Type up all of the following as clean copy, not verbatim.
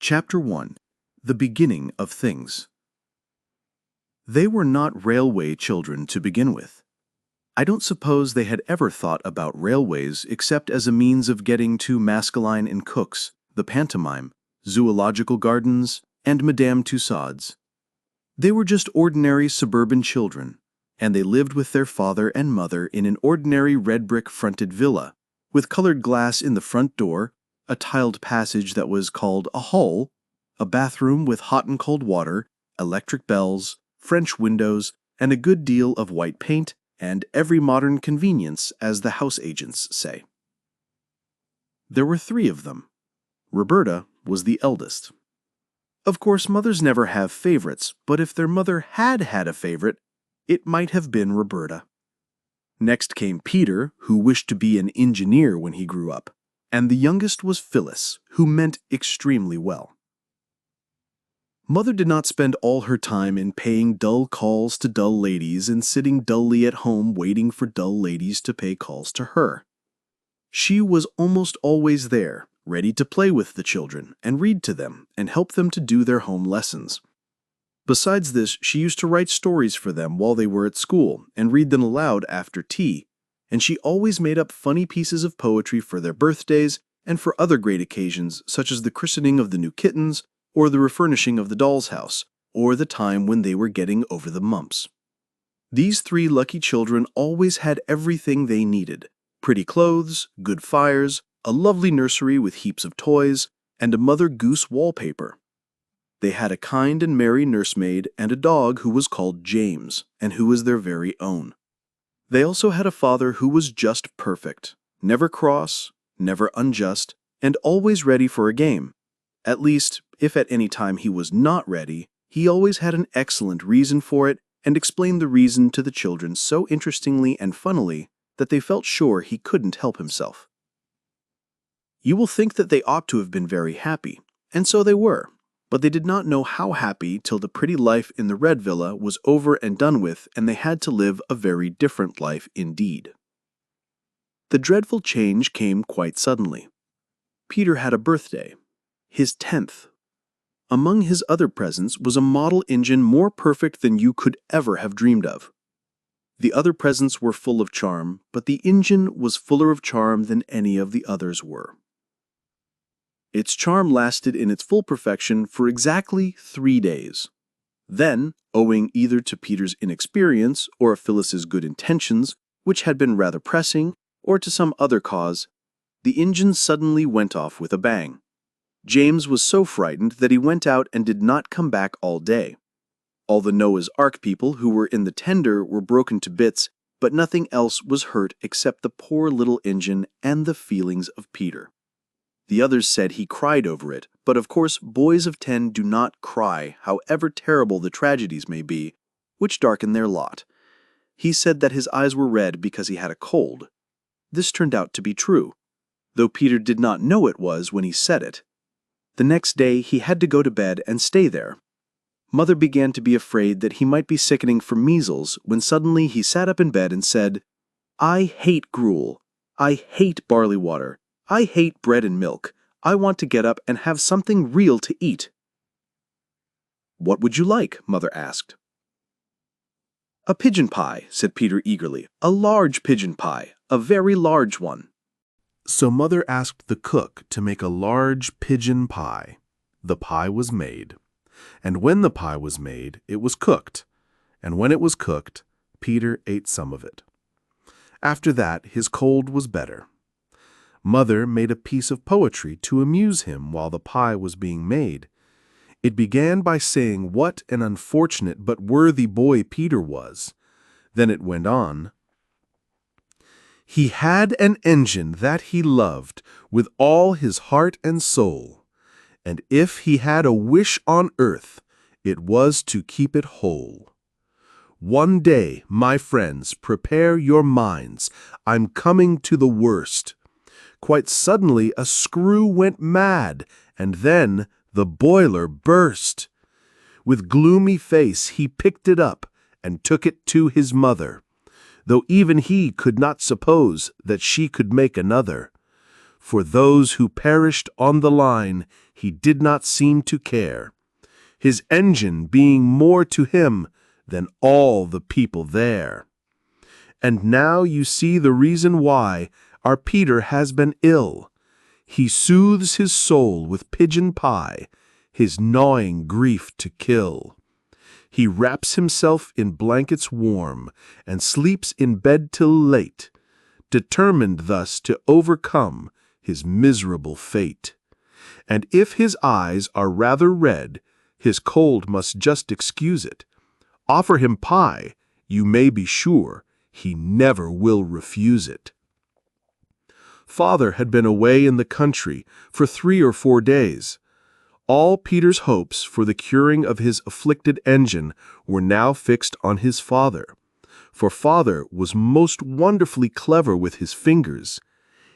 Chapter 1. The Beginning of Things. They were not railway children to begin with. I don't suppose they had ever thought about railways except as a means of getting to Maskelyne and Cook's, the pantomime, zoological gardens, and Madame Tussauds. They were just ordinary suburban children, and they lived with their father and mother in an ordinary red-brick-fronted villa, with colored glass in the front door, a tiled passage that was called a hall, a bathroom with hot and cold water, electric bells, French windows, and a good deal of white paint, and every modern convenience, as the house agents say. There were 3 of them. Roberta was the eldest. Of course, mothers never have favorites, but if their mother had had a favorite, it might have been Roberta. Next came Peter, who wished to be an engineer when he grew up, and the youngest was Phyllis, who meant extremely well. Mother did not spend all her time in paying dull calls to dull ladies and sitting dully at home waiting for dull ladies to pay calls to her. She was almost always there, ready to play with the children and read to them and help them to do their home lessons. Besides this, she used to write stories for them while they were at school and read them aloud after tea, and she always made up funny pieces of poetry for their birthdays and for other great occasions such as the christening of the new kittens, or the refurnishing of the doll's house, or the time when they were getting over the mumps. These 3 lucky children always had everything they needed: pretty clothes, good fires, a lovely nursery with heaps of toys, and a Mother Goose wallpaper. They had a kind and merry nursemaid and a dog who was called James, and who was their very own. They also had a father who was just perfect, never cross, never unjust, and always ready for a game. At least, if at any time he was not ready, he always had an excellent reason for it and explained the reason to the children so interestingly and funnily that they felt sure he couldn't help himself. You will think that they ought to have been very happy, and so they were, but they did not know how happy till the pretty life in the Red Villa was over and done with and they had to live a very different life indeed. The dreadful change came quite suddenly. Peter had a birthday. His 10th. Among his other presents was a model engine more perfect than you could ever have dreamed of. The other presents were full of charm, but the engine was fuller of charm than any of the others were. Its charm lasted in its full perfection for exactly 3 days. Then, owing either to Peter's inexperience or Phyllis's good intentions, which had been rather pressing, or to some other cause, the engine suddenly went off with a bang. James was so frightened that he went out and did not come back all day. All the Noah's Ark people who were in the tender were broken to bits, but nothing else was hurt except the poor little engine and the feelings of Peter. The others said he cried over it, but of course boys of 10 do not cry, however terrible the tragedies may be, which darken their lot. He said that his eyes were red because he had a cold. This turned out to be true, though Peter did not know it was when he said it. The next day he had to go to bed and stay there. Mother began to be afraid that he might be sickening from measles when suddenly he sat up in bed and said, "I hate gruel. I hate barley water. I hate bread and milk. I want to get up and have something real to eat." "What would you like?" Mother asked. "A pigeon pie," said Peter eagerly. "A large pigeon pie, a very large one." So Mother asked the cook to make a large pigeon pie. The pie was made. And when the pie was made, it was cooked. And when it was cooked, Peter ate some of it. After that, his cold was better. Mother made a piece of poetry to amuse him while the pie was being made. It began by saying what an unfortunate but worthy boy Peter was. Then it went on. He had an engine that he loved with all his heart and soul, and if he had a wish on earth, it was to keep it whole. One day, my friends, prepare your minds, I'm coming to the worst. Quite suddenly a screw went mad, and then the boiler burst. With gloomy face he picked it up and took it to his mother, though even he could not suppose that she could make another. For those who perished on the line, he did not seem to care, his engine being more to him than all the people there. And now you see the reason why our Peter has been ill. He soothes his soul with pigeon pie, his gnawing grief to kill. He wraps himself in blankets warm and sleeps in bed till late, determined thus to overcome his miserable fate. And if his eyes are rather red, his cold must just excuse it. Offer him pie, you may be sure he never will refuse it. Father had been away in the country for 3 or 4 days. All Peter's hopes for the curing of his afflicted engine were now fixed on his father, for father was most wonderfully clever with his fingers.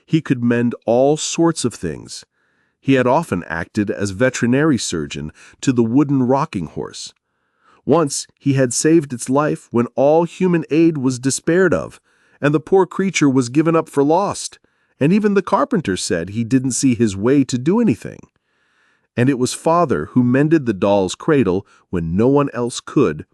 He could mend all sorts of things. He had often acted as veterinary surgeon to the wooden rocking horse. Once he had saved its life when all human aid was despaired of, and the poor creature was given up for lost, and even the carpenter said he didn't see his way to do anything. And it was father who mended the doll's cradle when no one else could,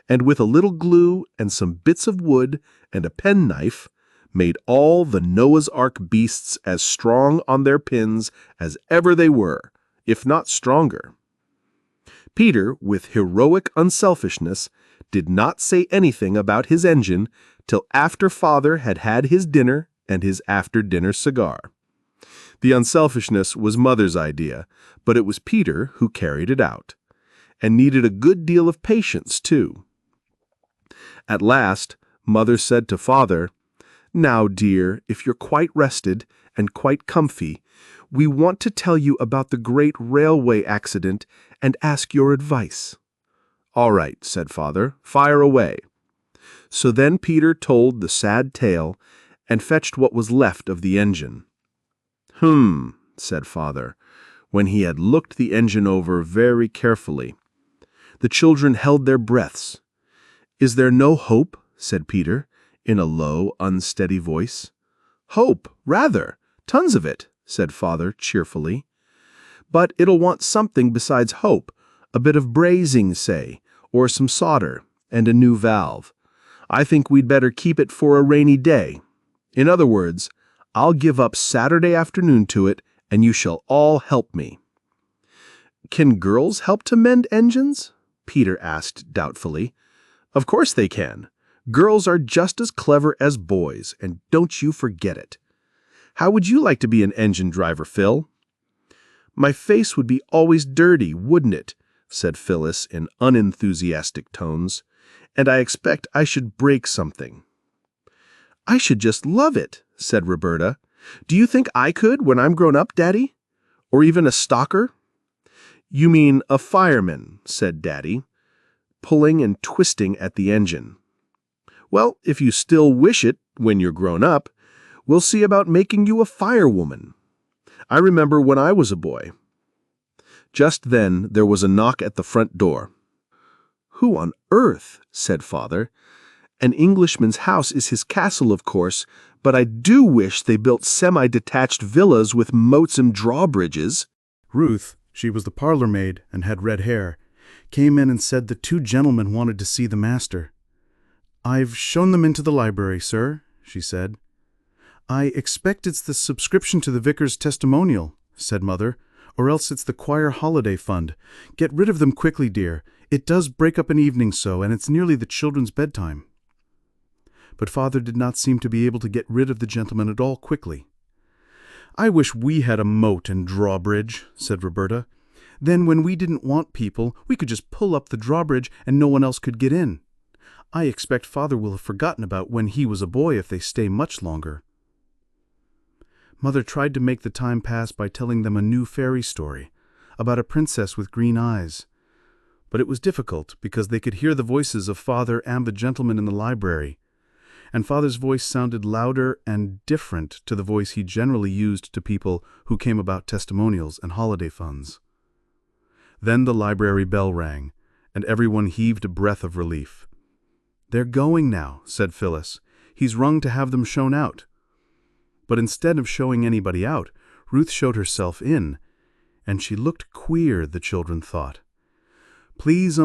and with a little glue and some bits of wood and a penknife, made all the Noah's Ark beasts as strong on their pins as ever they were, if not stronger. Peter, with heroic unselfishness, did not say anything about his engine till after father had had his dinner and his after-dinner cigar. The unselfishness was mother's idea, but it was Peter who carried it out, and needed a good deal of patience, too. At last, mother said to father, "Now, dear, if you're quite rested and quite comfy, we want to tell you about the great railway accident and ask your advice." "All right," said father, "fire away." So then Peter told the sad tale and fetched what was left of the engine. Said father, when he had looked the engine over very carefully. The children held their breaths. "Is there no hope?" said Peter, in a low, unsteady voice. "Hope, rather, tons of it," said father cheerfully. "But it'll want something besides hope, a bit of brazing, say, or some solder, and a new valve. I think we'd better keep it for a rainy day. In other words, I'll give up Saturday afternoon to it, and you shall all help me." "Can girls help to mend engines?" Peter asked doubtfully. "Of course they can. Girls are just as clever as boys, and don't you forget it. How would you like to be an engine driver, Phil?" "My face would be always dirty, wouldn't it?" said Phyllis in unenthusiastic tones. "And I expect I should break something." "I should just love it," said Roberta. "Do you think I could when I'm grown up, Daddy? Or even a stocker?" "You mean a fireman," said Daddy, pulling and twisting at the engine. "Well, if you still wish it when you're grown up, we'll see about making you a firewoman. I remember when I was a boy." Just then there was a knock at the front door. "Who on earth?" said father. "An Englishman's house is his castle, of course, but I do wish they built semi-detached villas with moats and drawbridges." Ruth, she was the parlor maid and had red hair, came in and said the 2 gentlemen wanted to see the master. "I've shown them into the library, sir," she said. "I expect it's the subscription to the vicar's testimonial," said Mother, "or else it's the choir holiday fund. Get rid of them quickly, dear. It does break up an evening so, and it's nearly the children's bedtime." But Father did not seem to be able to get rid of the gentleman at all quickly. "I wish we had a moat and drawbridge," said Roberta. "Then when we didn't want people, we could just pull up the drawbridge and no one else could get in. I expect Father will have forgotten about when he was a boy if they stay much longer." Mother tried to make the time pass by telling them a new fairy story about a princess with green eyes. But it was difficult because they could hear the voices of Father and the gentleman in the library, and Father's voice sounded louder and different to the voice he generally used to people who came about testimonials and holiday funds. Then the library bell rang, and everyone heaved a breath of relief. "They're going now," said Phyllis. "He's rung to have them shown out." But instead of showing anybody out, Ruth showed herself in, and she looked queer, the children thought. "Please,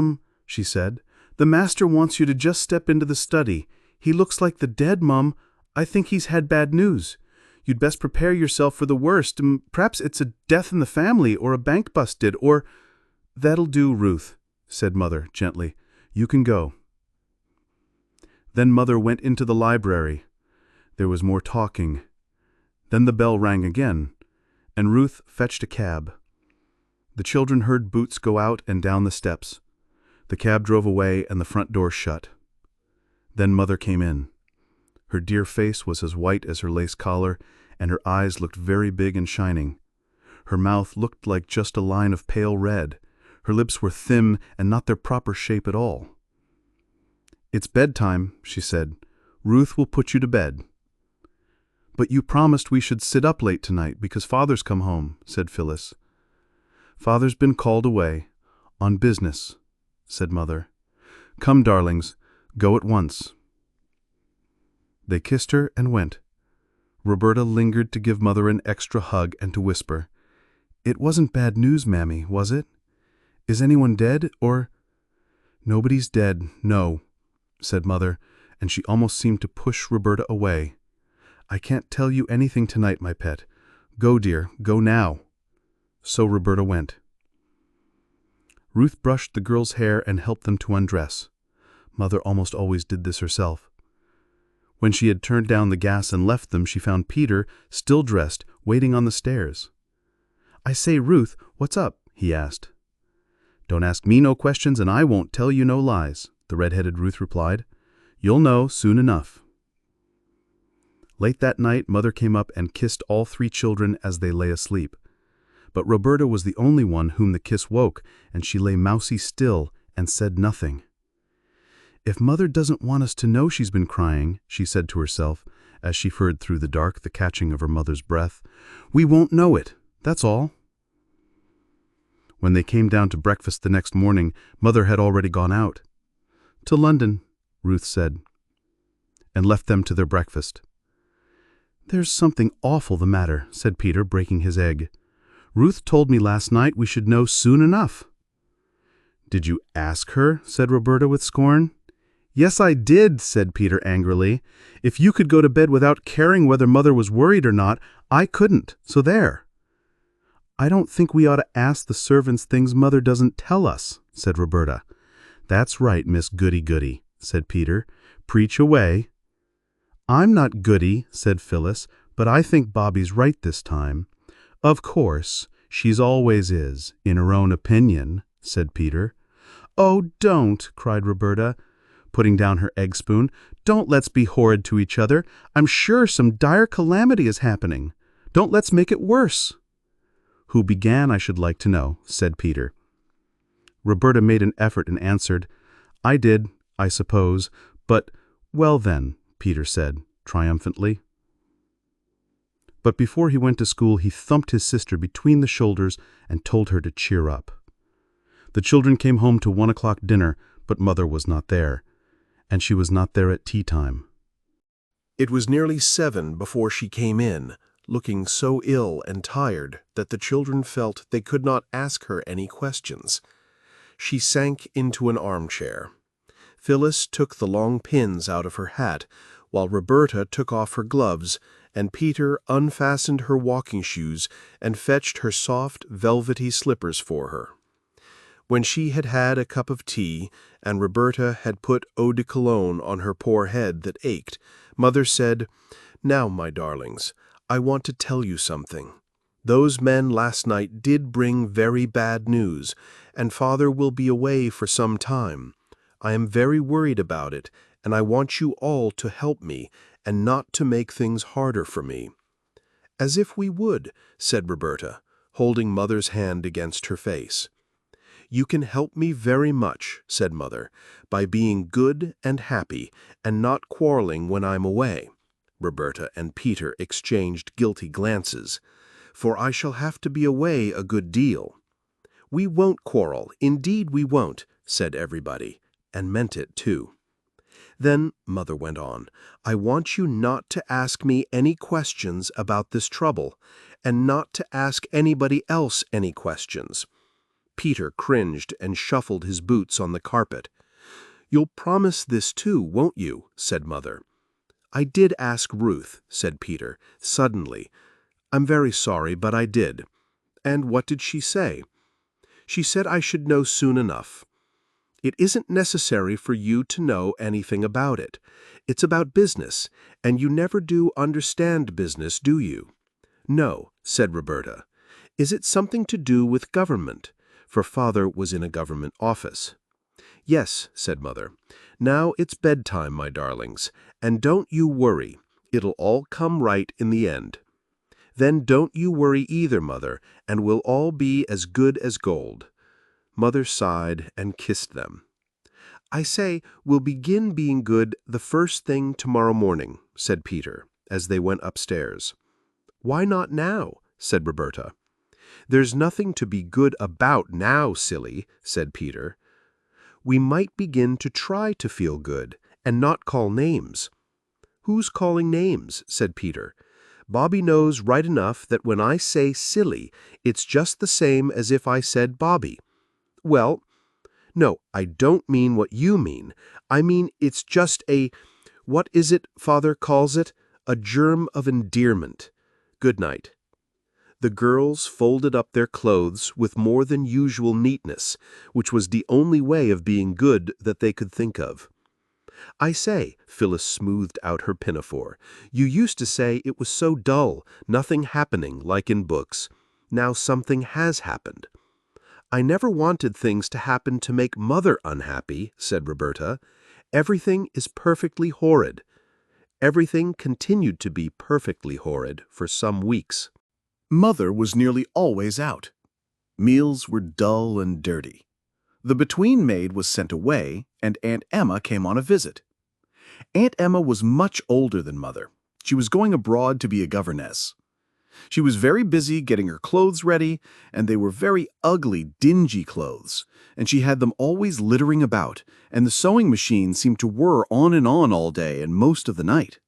she said, "the master wants you to just step into the study. He looks like the dead, Mum. I think he's had bad news. You'd best prepare yourself for the worst. Perhaps it's a death in the family, or a bank busted, or—" "That'll do, Ruth," said Mother gently. "You can go." Then Mother went into the library. There was more talking. Then the bell rang again, and Ruth fetched a cab. The children heard boots go out and down the steps. The cab drove away and the front door shut. Then Mother came in. Her dear face was as white as her lace collar, and her eyes looked very big and shining. Her mouth looked like just a line of pale red. Her lips were thin and not their proper shape at all. "It's bedtime," she said. "Ruth will put you to bed." "But you promised we should sit up late tonight because Father's come home," said Phyllis. "Father's been called away. On business," said Mother. "Come, darlings, go at once." They kissed her and went. Roberta lingered to give Mother an extra hug and to whisper, "It wasn't bad news, Mammy, was it? Is anyone dead, or—" "Nobody's dead, no," said Mother, and she almost seemed to push Roberta away. "I can't tell you anything tonight, my pet. Go, dear, go now." So Roberta went. Ruth brushed the girls' hair and helped them to undress. Mother almost always did this herself. When she had turned down the gas and left them, she found Peter, still dressed, waiting on the stairs. "I say, Ruth, what's up?" he asked. "Don't ask me no questions and I won't tell you no lies," the red-headed Ruth replied. "You'll know soon enough." Late that night, Mother came up and kissed all 3 children as they lay asleep. But Roberta was the only one whom the kiss woke, and she lay mousy still and said nothing. "If Mother doesn't want us to know she's been crying," she said to herself, as she heard through the dark the catching of her mother's breath, "we won't know it, that's all." When they came down to breakfast the next morning, Mother had already gone out. "To London," Ruth said, and left them to their breakfast. "There's something awful the matter," said Peter, breaking his egg. "Ruth told me last night we should know soon enough." "Did you ask her?" said Roberta with scorn. "Yes, I did," said Peter angrily. "If you could go to bed without caring whether Mother was worried or not, I couldn't, so there." "I don't think we ought to ask the servants things Mother doesn't tell us," said Roberta. "That's right, Miss Goody-Goody," said Peter. "Preach away." "I'm not goody," said Phyllis, "but I think Bobbie's right this time." "Of course, she's always is, in her own opinion," said Peter. "Oh, don't," cried Roberta, putting down her egg spoon. "Don't let's be horrid to each other. I'm sure some dire calamity is happening. Don't let's make it worse." "Who began, I should like to know," said Peter. Roberta made an effort and answered, "I did, I suppose, but—" "Well then," Peter said, triumphantly. But before he went to school, he thumped his sister between the shoulders and told her to cheer up. The children came home to 1 o'clock dinner, but Mother was not there, and she was not there at tea time. It was nearly 7 before she came in, looking so ill and tired that the children felt they could not ask her any questions. She sank into an armchair. Phyllis took the long pins out of her hat, while Roberta took off her gloves, and Peter unfastened her walking shoes and fetched her soft, velvety slippers for her. When she had had a cup of tea, and Roberta had put eau de cologne on her poor head that ached, Mother said, "Now, my darlings, I want to tell you something. Those men last night did bring very bad news, and Father will be away for some time. I am very worried about it, and I want you all to help me and not to make things harder for me." "As if we would," said Roberta, holding Mother's hand against her face. "You can help me very much," said Mother, "by being good and happy and not quarreling when I'm away." Roberta and Peter exchanged guilty glances. "For I shall have to be away a good deal." "We won't quarrel, indeed we won't," said everybody, and meant it too. "Then," Mother went on, "I want you not to ask me any questions about this trouble, and not to ask anybody else any questions. Peter cringed and shuffled his boots on the carpet. "You'll promise this too, won't you?" said Mother. "I did ask Ruth," said Peter, suddenly. "I'm very sorry, but I did." "And what did she say?" "She said I should know soon enough." "It isn't necessary for you to know anything about it. It's about business, and you never do understand business, do you?" "No," said Roberta. "Is it something to do with government?" For Father was in a government office. "Yes," said Mother. "Now it's bedtime, my darlings, and don't you worry. It'll all come right in the end." "Then don't you worry either, Mother, and we'll all be as good as gold." Mother sighed and kissed them. "I say, we'll begin being good the first thing tomorrow morning," said Peter, as they went upstairs. "Why not now?" said Roberta. "There's nothing to be good about now, silly," said Peter. "We might begin to try to feel good, and not call names." "Who's calling names?" said Peter. "Bobbie knows right enough that when I say silly, it's just the same as if I said Bobbie." "Well, no, I don't mean what you mean. I mean it's just what is it Father calls it? A germ of endearment. Good night." The girls folded up their clothes with more than usual neatness, which was the only way of being good that they could think of. "I say," Phyllis smoothed out her pinafore, "you used to say it was so dull, nothing happening like in books. Now something has happened." "I never wanted things to happen to make Mother unhappy," said Roberta. "Everything is perfectly horrid." Everything continued to be perfectly horrid for some weeks. Mother was nearly always out. Meals were dull and dirty. The between maid was sent away, and Aunt Emma came on a visit. Aunt Emma was much older than Mother. She was going abroad to be a governess. She was very busy getting her clothes ready, and they were very ugly, dingy clothes, and she had them always littering about, and the sewing machine seemed to whir on and on all day and most of the night.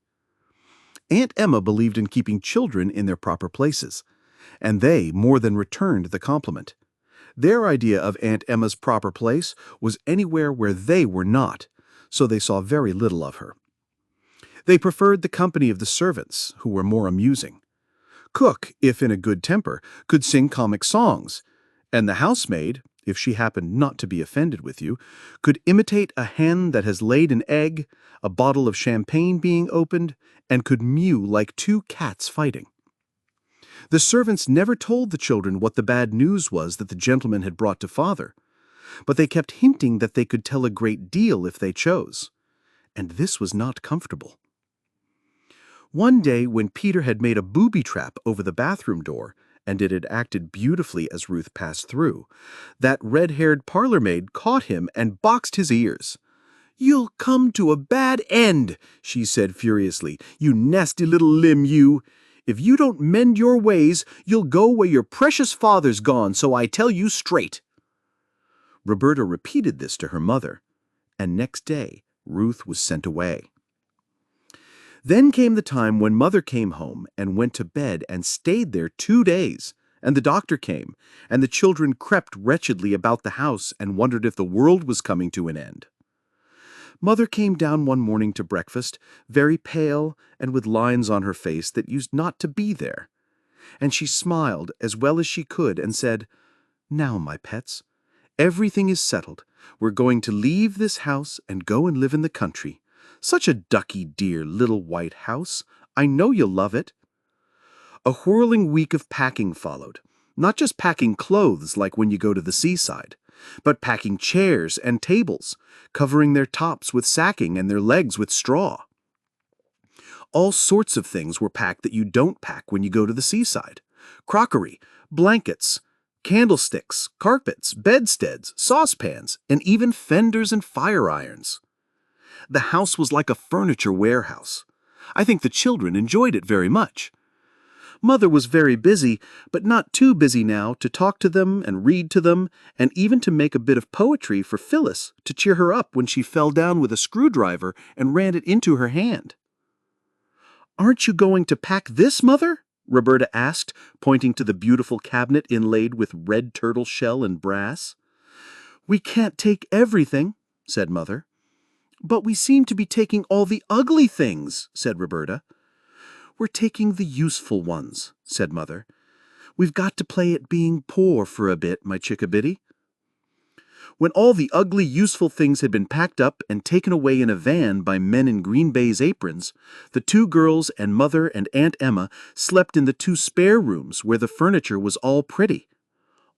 Aunt Emma believed in keeping children in their proper places, and they more than returned the compliment. Their idea of Aunt Emma's proper place was anywhere where they were not, so they saw very little of her. They preferred the company of the servants, who were more amusing. Cook, if in a good temper, could sing comic songs, and the housemaid, if she happened not to be offended with you, could imitate a hen that has laid an egg, a bottle of champagne being opened, and could mew like two cats fighting. The servants never told the children what the bad news was that the gentleman had brought to Father, but they kept hinting that they could tell a great deal if they chose, and this was not comfortable. One day when Peter had made a booby trap over the bathroom door, and it had acted beautifully as Ruth passed through, that red-haired parlour-maid caught him and boxed his ears. "You'll come to a bad end," she said furiously, "you nasty little limb, you! If you don't mend your ways, you'll go where your precious father's gone, so I tell you straight." Roberta repeated this to her mother, and next day Ruth was sent away. Then came the time when Mother came home and went to bed and stayed there 2 days, and the doctor came, and the children crept wretchedly about the house and wondered if the world was coming to an end. Mother came down one morning to breakfast, very pale and with lines on her face that used not to be there, and she smiled as well as she could and said, "Now, my pets, everything is settled. We're going to leave this house and go and live in the country. Such a ducky dear little white house. I know you'll love it." A whirling week of packing followed, not just packing clothes like when you go to the seaside, but packing chairs and tables, covering their tops with sacking and their legs with straw. All sorts of things were packed that you don't pack when you go to the seaside. Crockery, blankets, candlesticks, carpets, bedsteads, saucepans, and even fenders and fire irons. The house was like a furniture warehouse. I think the children enjoyed it very much. Mother was very busy, but not too busy now to talk to them and read to them, and even to make a bit of poetry for Phyllis to cheer her up when she fell down with a screwdriver and ran it into her hand. "Aren't you going to pack this, Mother?" Roberta asked, pointing to the beautiful cabinet inlaid with red turtle shell and brass. "We can't take everything," said Mother. "But we seem to be taking all the ugly things," said Roberta. "We're taking the useful ones," said Mother. "We've got to play at being poor for a bit, my chickabiddy." When all the ugly, useful things had been packed up and taken away in a van by men in green baize aprons, the two girls and Mother and Aunt Emma slept in the two spare rooms where the furniture was all pretty.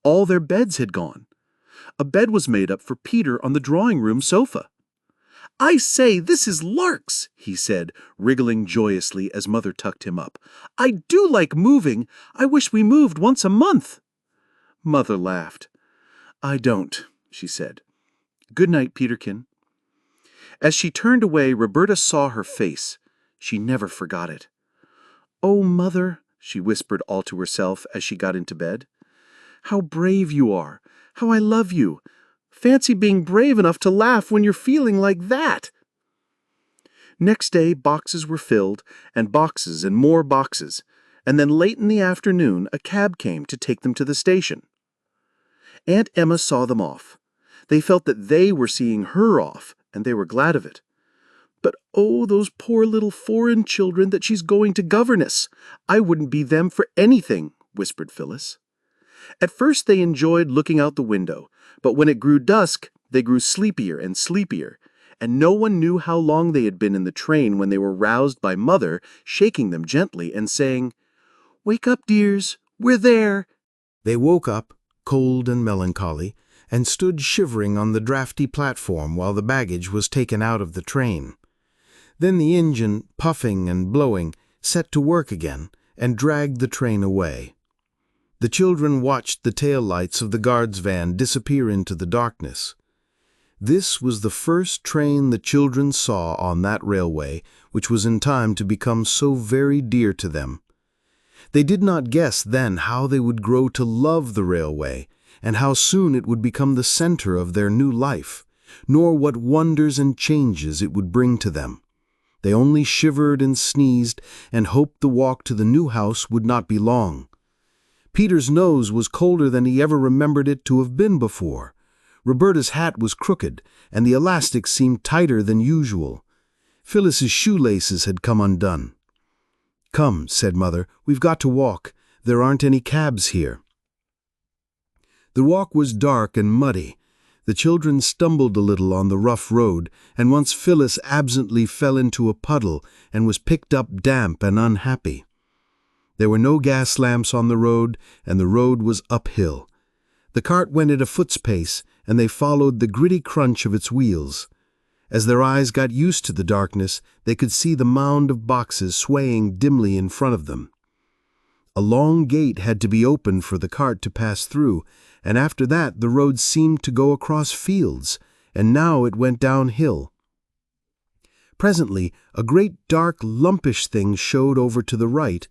All their beds had gone. A bed was made up for Peter on the drawing-room sofa. "I say, this is larks," he said, wriggling joyously as Mother tucked him up. "I do like moving. I wish we moved once a month." Mother laughed. "I don't," she said. "Good night, Peterkin." As she turned away, Roberta saw her face. She never forgot it. "Oh, Mother," she whispered all to herself as she got into bed. "How brave you are! How I love you! Fancy being brave enough to laugh when you're feeling like that!" Next day, boxes were filled, and boxes and more boxes, and then late in the afternoon a cab came to take them to the station. Aunt Emma saw them off. They felt that they were seeing her off, and they were glad of it. "But oh, those poor little foreign children that she's going to governess! I wouldn't be them for anything," whispered Phyllis. At first they enjoyed looking out the window, but when it grew dusk, they grew sleepier and sleepier, and no one knew how long they had been in the train when they were roused by Mother shaking them gently and saying, "Wake up, dears, we're there." They woke up, cold and melancholy, and stood shivering on the drafty platform while the baggage was taken out of the train. Then the engine, puffing and blowing, set to work again and dragged the train away. The children watched the tail lights of the guard's van disappear into the darkness. This was the first train the children saw on that railway, which was in time to become so very dear to them. They did not guess then how they would grow to love the railway, and how soon it would become the center of their new life, nor what wonders and changes it would bring to them. They only shivered and sneezed and hoped the walk to the new house would not be long. Peter's nose was colder than he ever remembered it to have been before. Roberta's hat was crooked, and the elastic seemed tighter than usual. Phyllis's shoelaces had come undone. "Come," said Mother, "we've got to walk. There aren't any cabs here." The walk was dark and muddy. The children stumbled a little on the rough road, and once Phyllis absently fell into a puddle and was picked up damp and unhappy. There were no gas lamps on the road, and the road was uphill. The cart went at a foot's pace, and they followed the gritty crunch of its wheels. As their eyes got used to the darkness, they could see the mound of boxes swaying dimly in front of them. A long gate had to be opened for the cart to pass through, and after that the road seemed to go across fields, and now it went downhill. Presently a great dark lumpish thing showed over to the right.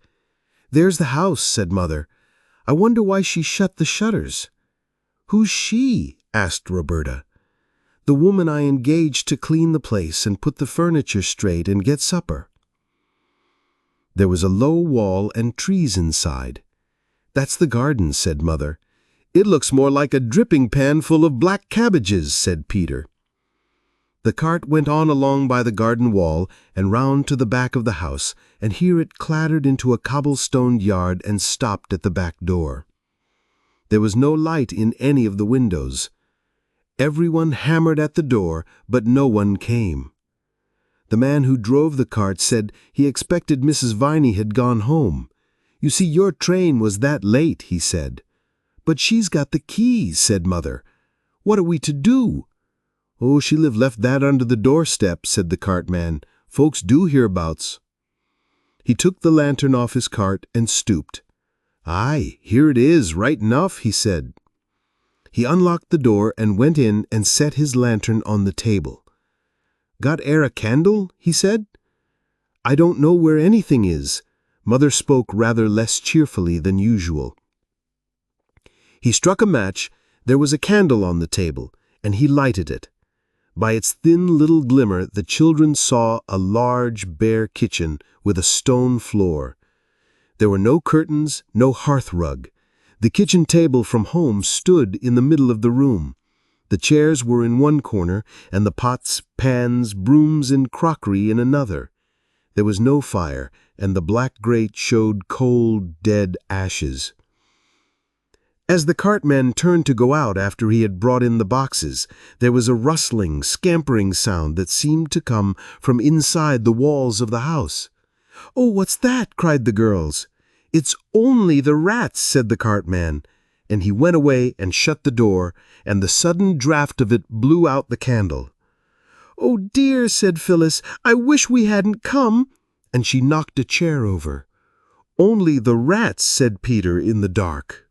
"There's the house," said Mother. "I wonder why she shut the shutters." "Who's she?" asked Roberta. "The woman I engaged to clean the place and put the furniture straight and get supper." There was a low wall and trees inside. "That's the garden," said Mother. "It looks more like a dripping pan full of black cabbages," said Peter. The cart went on along by the garden wall and round to the back of the house, and here it clattered into a cobblestoned yard and stopped at the back door. There was no light in any of the windows. Everyone hammered at the door, but no one came. The man who drove the cart said he expected Mrs. Viney had gone home. "You see, your train was that late," he said. "But she's got the keys," said Mother. "What are we to do?" "Oh, she'll have left that under the doorstep," said the cartman. "Folks do hereabouts." He took the lantern off his cart and stooped. "Aye, here it is, right enough," he said. He unlocked the door and went in and set his lantern on the table. "Got e'er a candle?" he said. "I don't know where anything is." Mother spoke rather less cheerfully than usual. He struck a match. There was a candle on the table, and he lighted it. By its thin little glimmer the children saw a large bare kitchen with a stone floor. There were no curtains, no hearth rug. The kitchen table from home stood in the middle of the room. The chairs were in one corner, and the pots, pans, brooms, and crockery in another. There was no fire, and the black grate showed cold, dead ashes. As the cartman turned to go out after he had brought in the boxes, there was a rustling, scampering sound that seemed to come from inside the walls of the house. "Oh, what's that?" cried the girls. "It's only the rats," said the cartman, and he went away and shut the door, and the sudden draught of it blew out the candle. "Oh dear," said Phyllis, "I wish we hadn't come," and she knocked a chair over. "Only the rats," said Peter in the dark.